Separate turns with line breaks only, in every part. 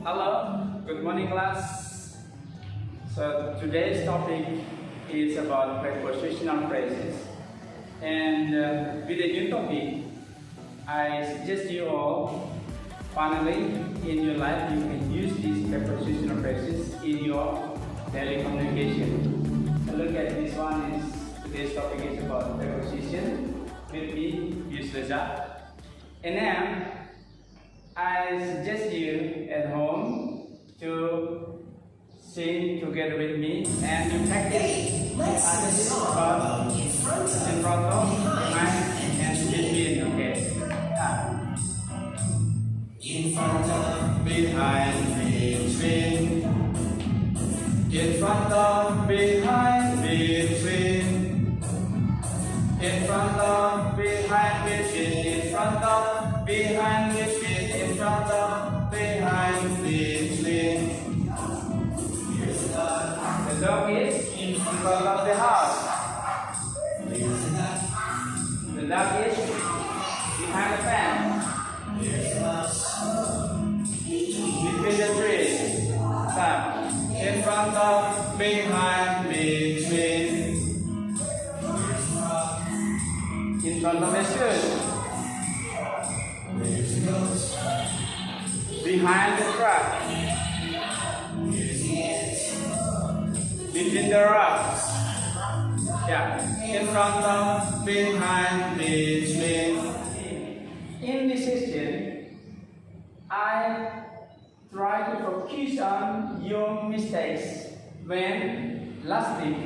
Hello, good morning class. So today's topic is about prepositional phrases. And with a new topic, I suggest you all, finally, in your life you can use these prepositional phrases in your daily communication. So look at this one, today's topic is about preposition. With me, use Leza. And now, I suggest you at home to sing together with me and you practice about in front of, behind, and between. Okay. In front of, behind, between. In front of, behind, between. In front of, behind, between. In front of, behind, between. In front of, behind, between. The dog is in front of the house. The dog is behind the fence. Between the trees. In front of, behind, between. In front of the shoes. Behind the truck. Between the rocks. Yeah. In front of, behind, between. In this session, I try to focus on your mistakes. When last week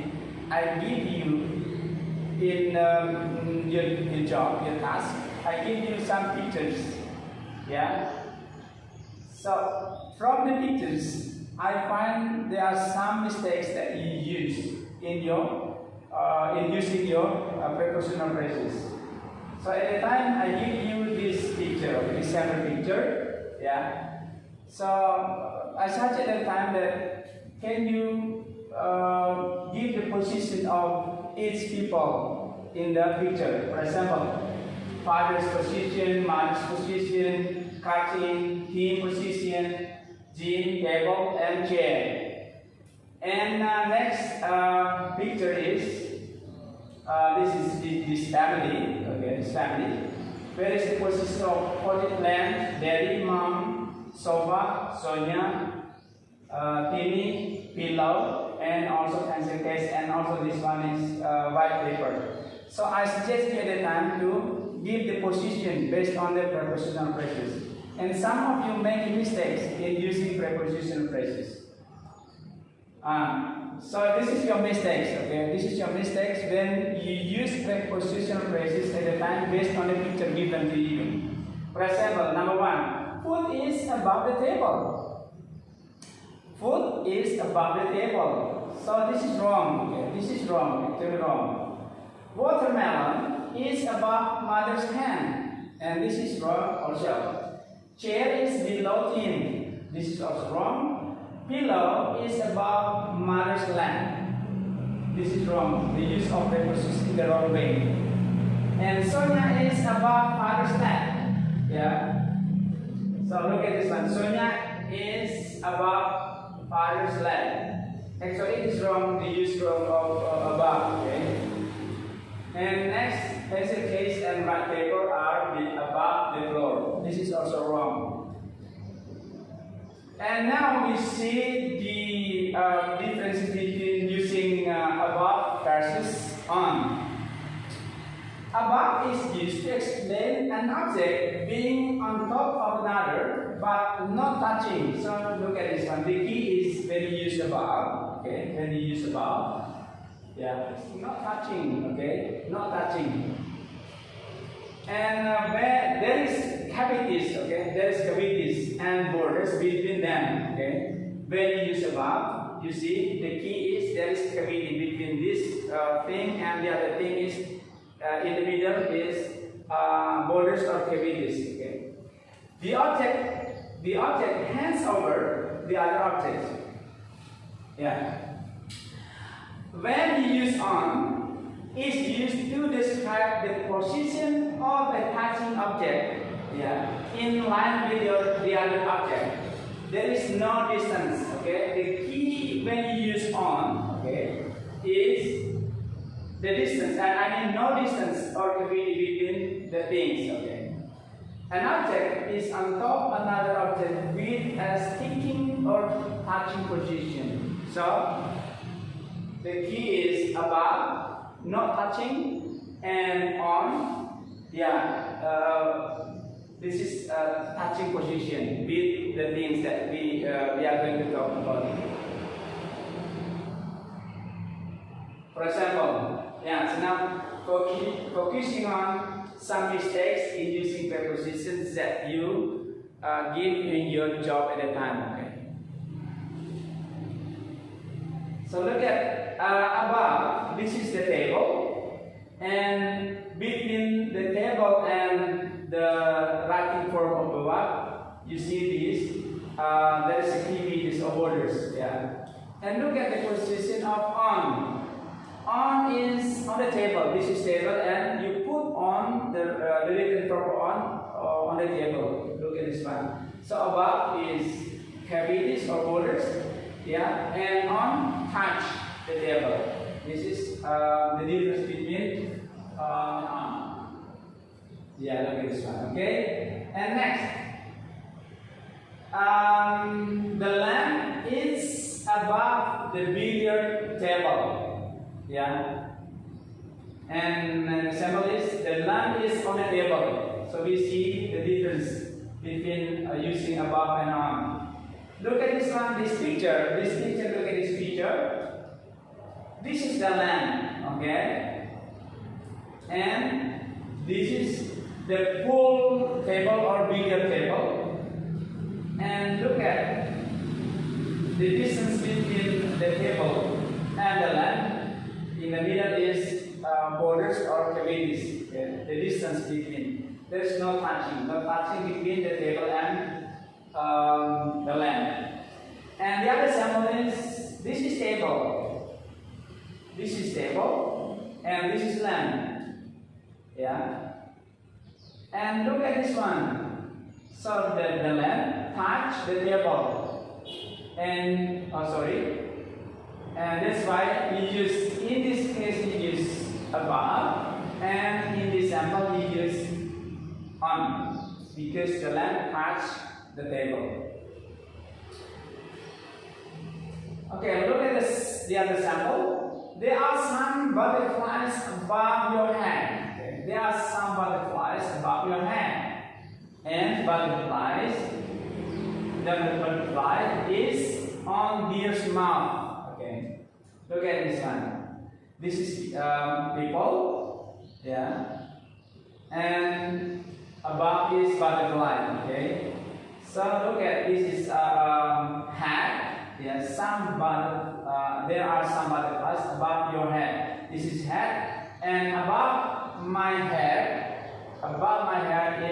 I give you in your job, your task, I give you some pictures. Yeah. So from the pictures, I find there are some mistakes that you use in your in using your prepositional phrases. So at the time I give you this picture, this sample picture, yeah. So I suggest at the time that can you give the position of each people in the picture. For example, father's position, mother's position, cutting, team position, gym, table, and chair. And next picture is this family. Okay, this family. Where is the position of potted plant, daddy, mom, sofa, Sonia, Timmy, pillow, and also pencil case, and also this one is white paper. So I suggest you at the time to give the position based on the prepositional phrases. And some of you make mistakes in using prepositional phrases. So this is your mistakes, okay? This is your mistakes when you use prepositional phrases at the time based on the picture given to you. For example, number one, food is above the table. Food is above the table. So this is wrong, okay? This is wrong, actually wrong. Watermelon is above mother's hand. And this is wrong also. Chair is below tin. This is also wrong. Pillow is above mother's lap. This is wrong. The use of preposition in the wrong way. And Sonia is above father's lap. Yeah. So look at this one. Sonia is above father's lap. Actually, it is wrong. The use of above. Okay. And next, pencil case and white paper are above the floor. This is also wrong. And now we see the difference between using above versus on. Above is used to explain an object being on top of another but not touching. So look at this one. The key is when you use above. Okay, when you use above. Yeah, not touching, okay, not touching. And where there is cavities, okay, there is cavities and borders between them, okay. When you use above, you see the key is there is cavity between this thing and the other thing is in the middle is borders or cavities, okay. The object hands over the other object. Yeah. When you use on, is used to describe the position of a touching object, in line with the other object. There is no distance. Okay, the key when you use on, is the distance, and I mean no distance or cavity between the things. Okay, an object is on top of another object with a sticking or touching position. So the key is above, not touching, and on. This is a touching position with the things that we are going to talk about. For example, so now focusing on some mistakes in using prepositions that you give in your job at the time. Okay. So look at above. This is the table, and between the table and the writing form of above, you see this. There is a key, these borders. And look at the position of on. On is on the table. This is table, and you put on the written form on the table. Look at this one. So above is cavities or borders. And on touch the table. This is the difference between on. Look at this one. Okay. And next, the lamp is above the billiard table. And an example is the lamp is on the table. So we see the difference between using above and on. Look at this one, this picture. Look at this picture. This is the lamp, okay? And this is the pool table or billiard table. And look at the distance between the table and the lamp. In the middle is borders or cavities. The distance between. There is no touching between the table and the lamp. And the other sample is, this is table, and this is lamp. And look at this one. So the lamp touch the table, and and that's why we use, in this case we use above, and in this sample we use on, because the lamp touch the table. Okay, look at this, the other sample. There are some butterflies above your head. There are some butterflies above your head. And butterflies, the butterfly is on deer's mouth. Okay, look at this one. This is people, and above is butterfly. Okay, so look at this is hat. There are some butterflies above your head. This is head, and above my head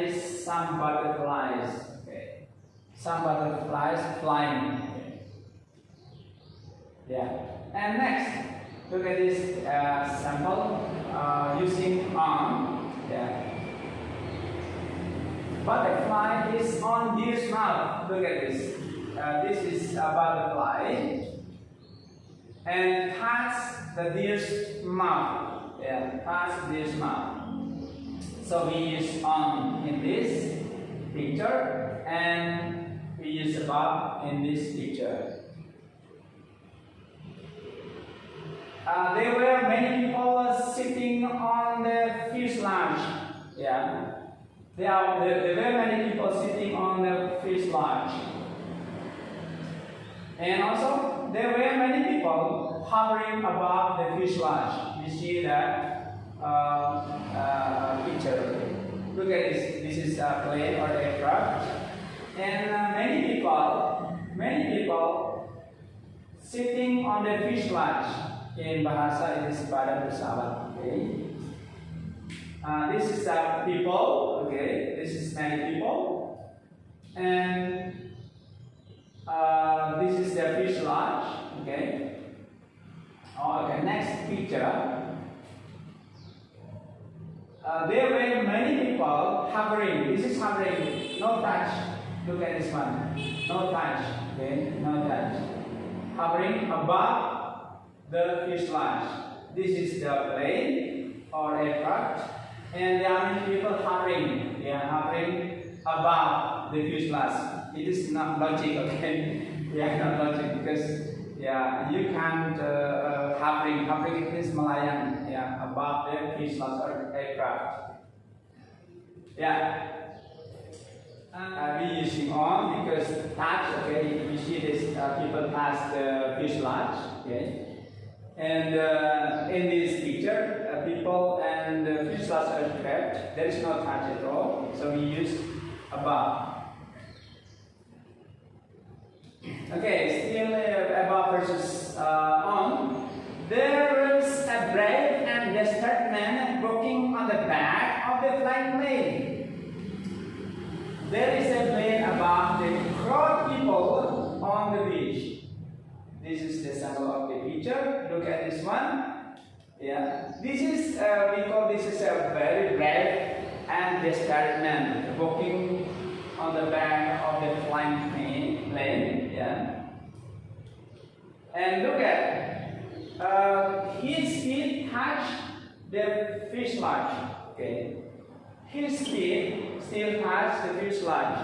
is some butterflies. Okay, some butterflies flying. And next, look at this sample using on. Butterfly is on deer's mouth. Look at this. This is a butterfly, and touch the deer's mouth. Touch deer's mouth. So we use on in this picture, and we use above in this picture. There were many people sitting on the fuselage. There were many people sitting on the fuselage. And also, there were many people hovering above the fuselage. You see that picture. Look at this. This is a plane or aircraft. And many people sitting on the fuselage. In bahasa it is badan pesawat. Okay. This is people. Okay. This is many people. And this is the fuselage. Okay. Okay. Next picture. there were many people hovering. This is hovering, no touch. Look at this one, no touch. Okay, no touch. Hovering above the fuselage. This is the plane or aircraft, and there are many people hovering. Yeah, hovering above the fuselage. It is not logic, okay? Yeah, not logic because yeah, you can't hovering. Hovering it means melayang. Yeah, above the fuselage or aircraft. Yeah. We using on because touch. Okay, you see this people pass the fuselage. Okay. And in this picture, people and the fuselage aircraft, there is no touch at all, so we use above. Okay, still above versus on. There is a brave and desperate man walking on the back of the flying plane. There is a plane above the crowd people on the beach. This is the sample of the picture. Look at this one. Yeah, this is we call this is a very brave and desperate man walking on the back of the flying plane. Yeah, and look at his feet touch the fuselage. Okay, his feet still touch the fuselage.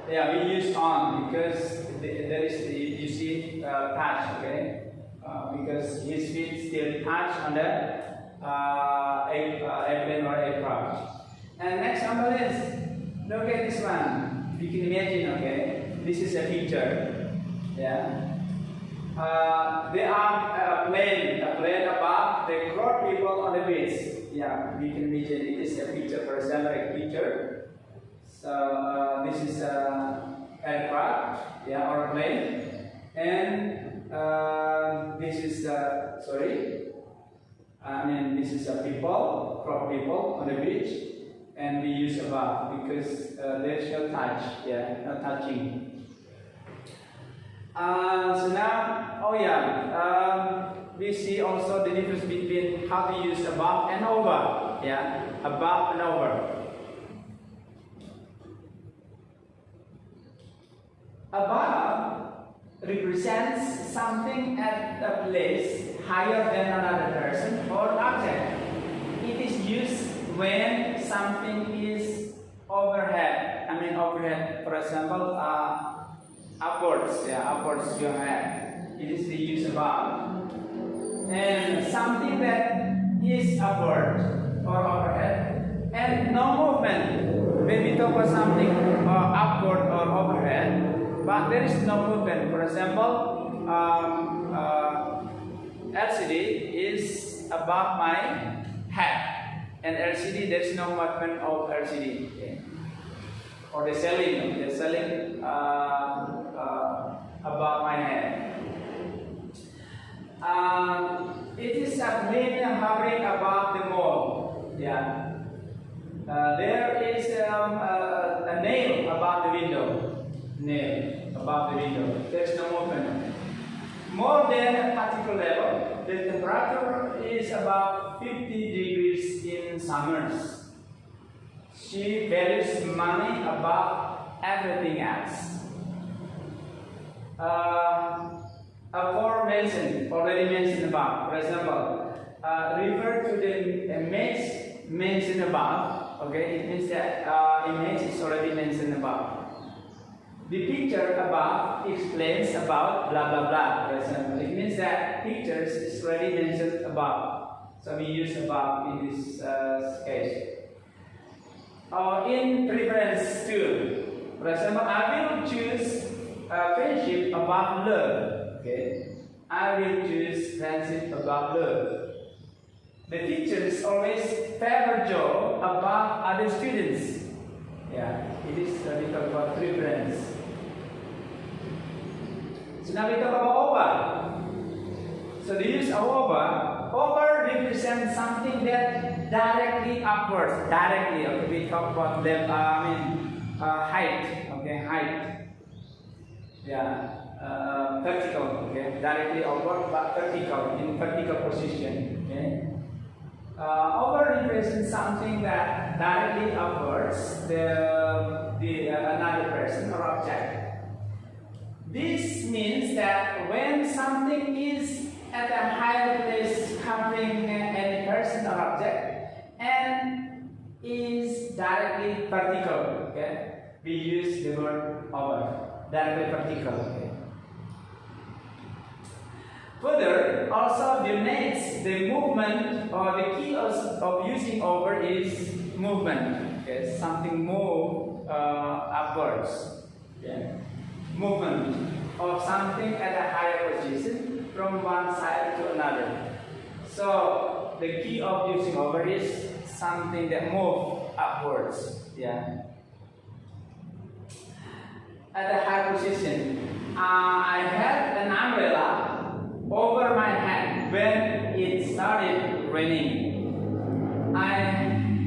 Yeah, we use on because there is you see touch, okay? Because his feet still touch on the airplane or aircraft. And next example is, look at this one. You can imagine, okay? This is a picture. Yeah. There are a plane above the crowd people on the beach. Yeah, we can imagine it is a picture, for example, a picture. So this is aircraft, yeah, or plane, and this is this is people, crowd people on the beach, and we use above because there's no touch, yeah, no touching. So now, we see also the difference between how to use above and over, yeah, above and over. Above represents something at a place higher than another person or object. It is used when something is overhead. Overhead, for example, upwards. Yeah, upwards your head. It is the use above. And something that is upward or overhead, and no movement. When we talk about something upward or overhead, but there is no movement. For example, LCD is above my head, and LCD there is no movement of LCD. Okay. Or the ceiling above my head. It is a plane hovering above the mall. Yeah. There is a nail above the window. Nail above the window. There is no movement. More than a particular level, the temperature is about 50 degrees in summers. She values money above everything else. Already mentioned above. For example, refer to the image mentioned above. Okay, it means that image is already mentioned above. The picture above explains about blah blah blah. For example, it means that pictures is already mentioned above. So we use above in this case. In preference too. For example, I will choose friendship above love. Okay, I will choose friendship above love. The teachers always favor Joe above other students. Yeah, it is we talk about preference. So now we talk about over. So the use of over represents something that directly upwards. Directly, okay, we talk about them. Height. Okay, height. Yeah, vertical. Okay, directly upward but vertical in vertical position. Okay. Over person something that directly upwards the another person or object. This means that when something is at a higher place covering any person or object and is directly vertical, okay, we use the word over, directly vertical. Okay. Further, also denotes the movement, or the key of using over is movement. Okay, something move upwards. Yeah. Movement of something at a higher position from one side to another. So the key of using over is something that moves upwards. Yeah. At a high position, I had an umbrella over my head when it started raining. I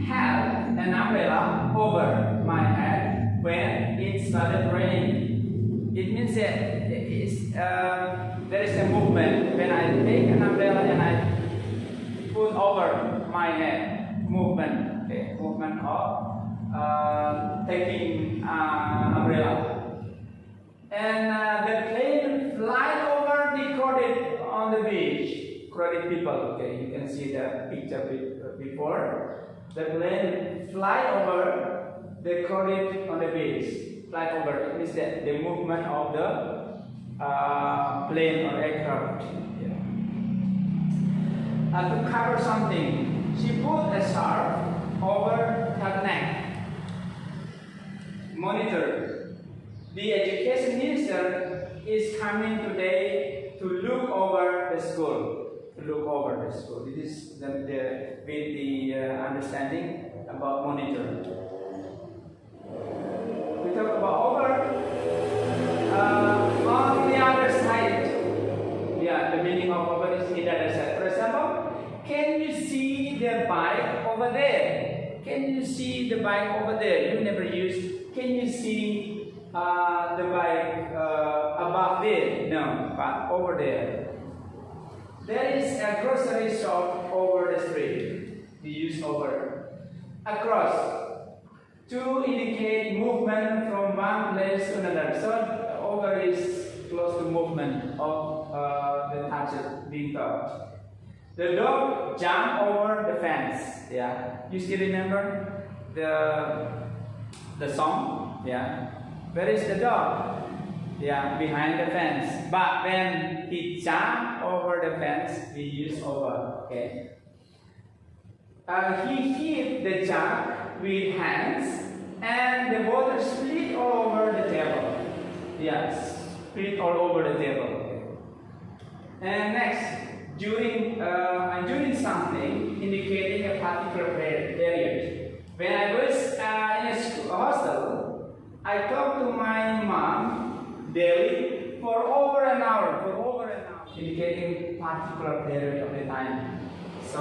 had an umbrella over my head when it started raining. It means that there is a movement when I take an umbrella and I put over my head. Movement, okay, movement of taking umbrella. And the plane fly over the crowded on the beach. Crowded people, okay, you can see the picture before. The plane fly over the crowded on the beach. Fly over, it means that the movement of the plane or aircraft. Yeah. To cover something, she put a scarf over her neck. Monitor. The education minister is coming today to look over the school. To look over the school. This is with the understanding about monitor. We talk about over on the other side. Yeah, the meaning of over is the other side. For example, can you see the bike over there? Can you see the bike over there? You never use. Can you see the bike above there? No, but over there. There is a grocery shop over the street. We use over. Across. To indicate movement from one place to another. So over is close to movement of the touches being taught. The dog jumped over the fence. Yeah. You still remember the song? Yeah. Where is the dog? Yeah, behind the fence. But when he jumped over the fence, we use over. Okay. He hit the jug with hands, and the water split all over the table. Yes, split all over the table. Okay. And next, during something indicating a particular period. When I was in a hostel, I talked to my mom daily for over an hour, indicating particular period of the time. So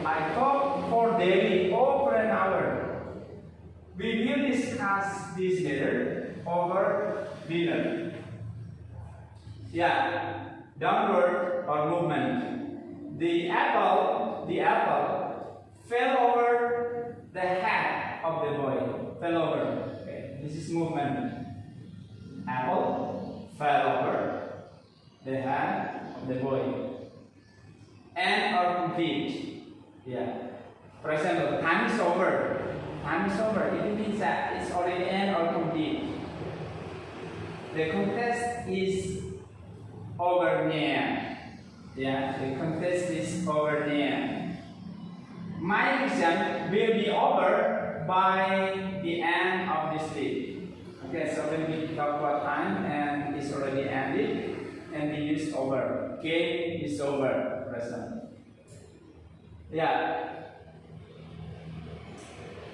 I talk for daily over an hour. We will discuss this later over dinner. Yeah, downward or movement. The apple fell over the head of the boy. Fell over. Okay, this is movement. Apple fell over the head of the boy. End or complete. Yeah. For example, time is over. Time is over. It means that it's already end or complete. The contest is over near. Yeah, the contest is over near. My exam will be over by the end of this week. Okay, so when we talk about time and it's already ended, and we use over. Game is over. Present. Yeah.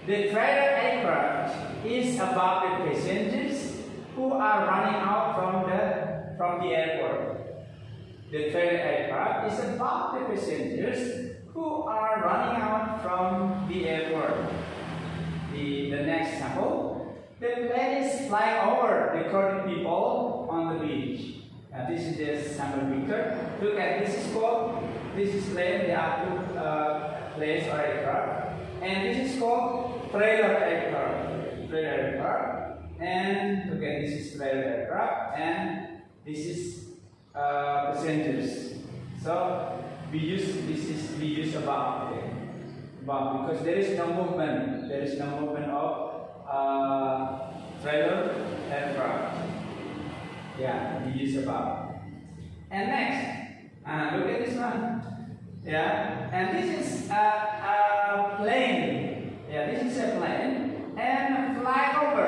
The trader aircraft is about the passengers who are running out from the airport. The trader aircraft is about the passengers who are running out from the airport. The next example, the plane is flying over the crowded people on the beach. This is the sample picture. Look at this is called, this is plane, there are two planes or aircraft. And this is called trailer aircraft. Trailer aircraft. And okay, this is trailer aircraft, and this is passengers. So we use above, okay? Above, because there is no movement. There is no movement of trailer aircraft. Yeah, we use above. And next, look at this one. Yeah, and this is a plane. Yeah, this is a plane, and flying over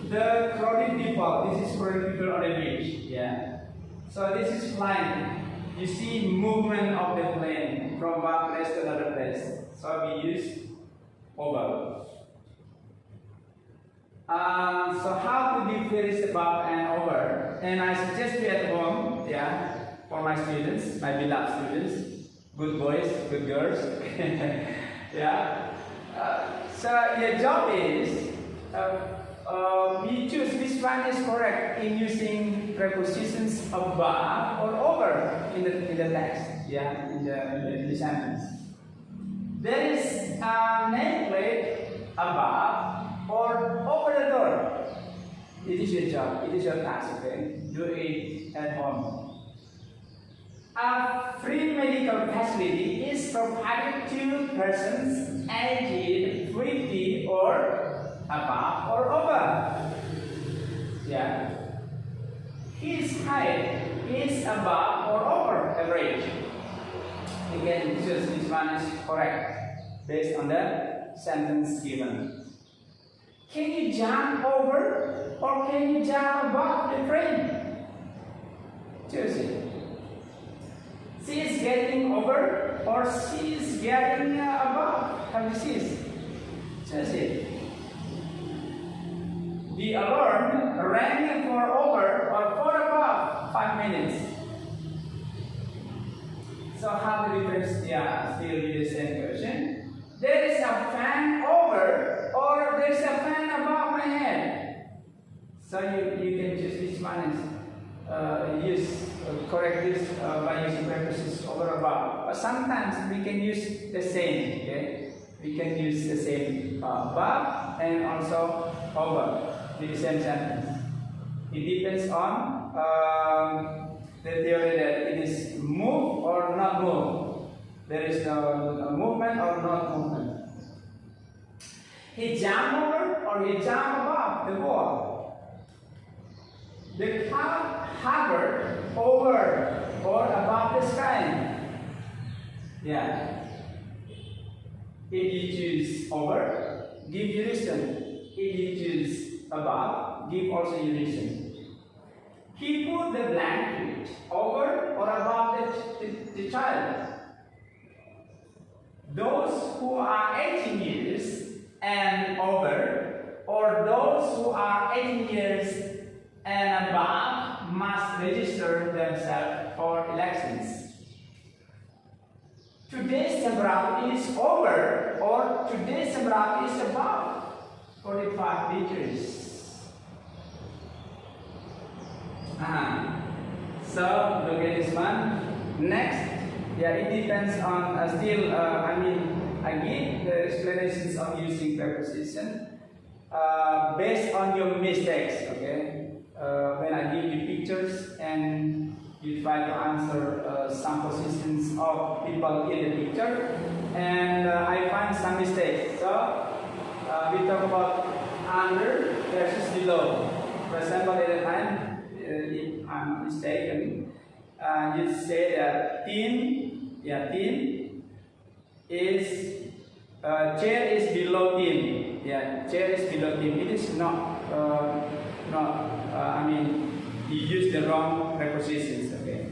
the crowded people. This is crowded people on the beach. Yeah, so this is flying. You see movement of the plane from one place to another place. So we use over. So how to differentiate above and over? And I suggest you at home, yeah, for my students, my beloved students, good boys, good girls, yeah. So your job is you choose which one is correct in using prepositions above or over in the text, yeah, in the sentence. There is a nameplate above or over the door. It is your job, it is your task, okay? Do it at home. A free medical facility is provided to persons aged 50 or above or over. Yeah. His height is above or over average. Again, choose which one is correct based on the sentence given. Can you jump over or can you jump above the train? Choose it. She is getting over or she is getting above. How this is? Choose it. The alarm rang for over or for above 5 minutes. So how do we first, yeah, still do the same question. There is a fan over or there is a fan above my head. So you can choose which one is correct this by using prepositions over above. But sometimes we can use the same, okay? We can use the same above and also over with the same sentence. It depends on the theory that it is move or not move. There is no movement or not movement. He jumped over or he jumped above the wall. The cloud hovered over or above the sky. Yeah. If you choose over, give your reason. If you choose above, give also your reason. He put the blanket over or above the child. Those who are 18 years and over, or those who are 18 years and above, must register themselves for elections. Today's temperature is over, or today's temperature is above 45 degrees. So look at this one. Next, yeah, it depends on I give the explanations of using preposition based on your mistakes. Okay, when I give you pictures and you try to answer some positions of people in the picture, and I find some mistakes. So we talk about under versus below. For example, at the time, if I'm mistaken, you say that tin is chair is below tin. Yeah, chair is below tin. It is not. You use the wrong prepositions. Okay.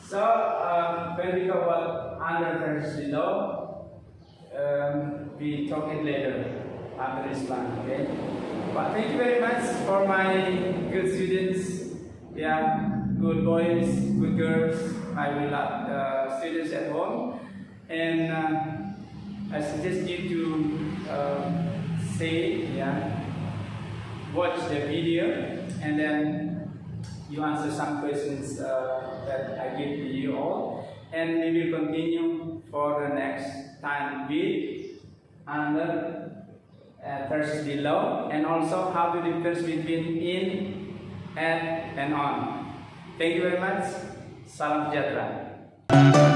So when we talk about under versus below, we talk it later after this one. Okay. But thank you very much for my good students. Yeah, good boys, good girls, my beloved students at home. And I suggest you to watch the video and then you answer some questions that I give to you all. And we will continue for the next with, under, versus below, and also how to difference between in, at, and on. Thank you very much. Salam sejahtera.